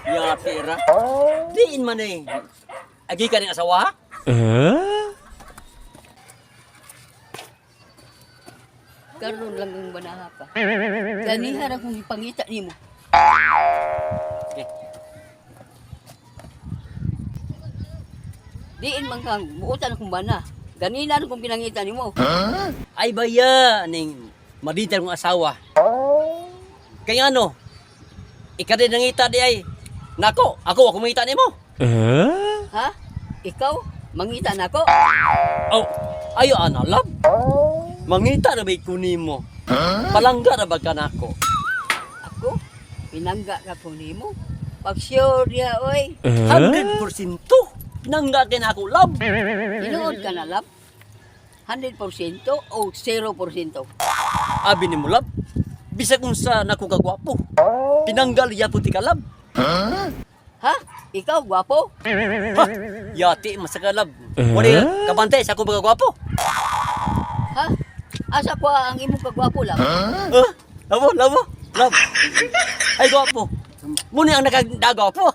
Ya, tira. Diin man eh. Agi ka rin asawa? Karon lang ang banaha pa. Ganihan akong ipangita nimo. Okay. Diin man kang buutan akong bana. Ganina akong pinangita nimo. Ay baya, ning madital kong asawa. Kaya ano, ikaw din nangita di ay. Nako, ako mangita ni mo. Ha? Ikaw mangita nako? Oh, ayo ana, love. Mangita na ba kunin mo? Palangga na ba ka nako? Ako pinangga ka ko nimo. Pag sure diha oy. 100%. Nangga kin ako, love. Tinuod ka na lab? 100% o 0%? Abi ni mo, love. Bisa kung sa nako kagwapo. Pinanggal ya puti ka, love. Ha? Ikaw gwapo? Ha, yati masaka, love. Wala kabantay sa ako bagagwapo. Ha? Asa ko ang imong kagwapo lab? Labo, love. Ay, gwapo. Muna ang nakagdagaw po.